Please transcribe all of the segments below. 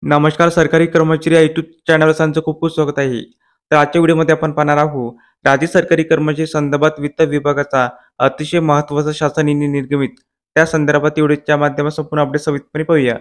नमस्कार सरकारी कर्मचारी या यूट्यूब चॅनलवर त्यांचं खूप खूप स्वागत आहे. तर आजच्या व्हिडिओमध्ये आपण पाहणार आहोत राज्य सरकारी कर्मचारी संदर्भात वित्त विभागाचा अतिशय महत्त्वाचा शासन निर्णय निर्गमित त्या संदर्भात व्हिडिओच्या माध्यमातून संपूर्ण अपडेट सविस्तरपणे पाहूया.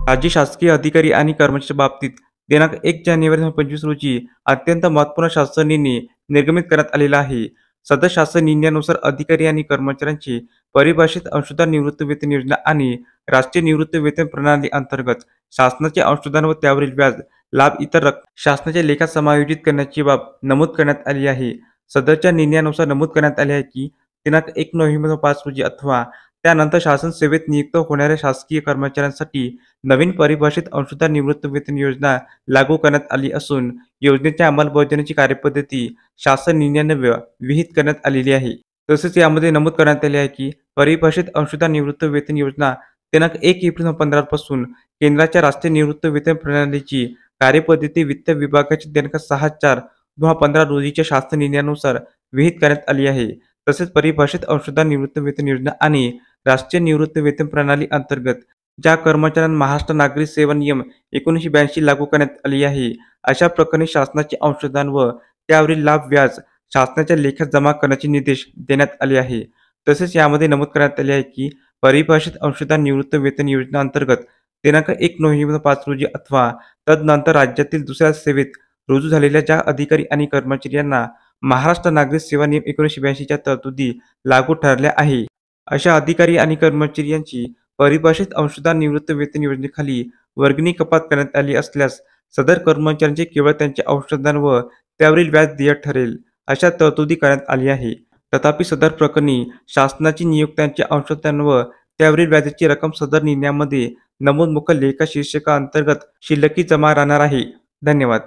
राज्य शासकीय अधिकारी आणि कर्मचाऱ्यांच्या बाबतीत दिनांक 1 जानेवारी 2025 रोजी अत्यंत महत्त्वपूर्ण शासन निर्णय निर्गमित करण्यात आलेला आहे. सदर शासन निर्णयानुसार अधिकारी आणि कर्मचाऱ्यांची परिभाषित अंशदान निवृत्तीवेतन योजना आणि राष्ट्रीय निवृत्तीवेतन प्रणाली अंतर्गत शासनाचे अंशदान व त्यावरील व्याज लाभ इतर शासनाच्या लेखात समायोजित करण्याची बाब नमूद करण्यात आली आहे. सदरच्या निर्णयानुसार नमूद करण्यात आले आहे की दिनांक 1 नोव्हेंबर 2005 रोजी अथवा त्यानंतर शासन सेवेत नियुक्त होणाऱ्या शासकीय कर्मचाऱ्यांसाठी नवीन परिभाषित अंशदान निवृत्तीवेतन योजना लागू करण्यात आली असून योजनेच्या अंमलबजावणीची कार्यपद्धती शासन निर्णयाने विहित करण्यात आलेली आहे. तसेच यामध्ये नमूद करण्यात आले आहे की परिभाषित अंशदान निवृत्तीवेतन योजना दिनांक 1 एप्रिल 2015 पासून केंद्राच्या राष्ट्रीय निवृत्तीवेतन प्रणालीची कार्यपद्धती वित्त विभागाची दिनांक 6/4/2015 रोजीच्या शासन निर्णयानुसार विहित करण्यात आली आहे. तसेच परिभाषित अंशदान निवृत्तीवेतन योजना आणि राष्ट्रीय निवृत्तीवेतन प्रणाली अंतर्गत ज्या कर्मचाऱ्यांना महाराष्ट्र नागरी सेवा नियम 1982 लागू करण्यात आली आहे, अशा प्रकरणी शासनाचे अंशदान व त्यावरील लाभ व्याज शासनाच्या लेखात जमा करण्याचे निर्देश देण्यात आले आहे. तसेच यामध्ये नमूद करण्यात आले आहे की परिभाषित अंशदान निवृत्तीवेतन योजना अंतर्गत दिनांक 1 नोव्हेंबर 5 रोजी अथवा तदनंतर राज्यातील दुसऱ्या सेवेत रुजू झालेल्या ज्या अधिकारी आणि कर्मचारी यांना महाराष्ट्र नागरी सेवा नियम 1982 च्या तरतुदी लागू ठरल्या आहे, अशा अधिकारी आणि कर्मचारी यांची परिभाषित अंशदान निवृत्तीवेतन योजनेखाली वर्गणी कपात करण्यात आली असल्यास सदर कर्मचाऱ्यांचे केवळ त्यांचे अंशदान व त्यावरील व्याज देय ठरेल, अशा तरतुदी करण्यात आली आहे. तथापि सदर प्रकरणी शासनाची नियुक्त्यांचे अंशदान व त्यावरील व्याजाची रक्कम सदर निर्णयामध्ये नमूद मुख्य लेखा शीर्षका अंतर्गत शिल्लकी जमा राहणार आहे. धन्यवाद.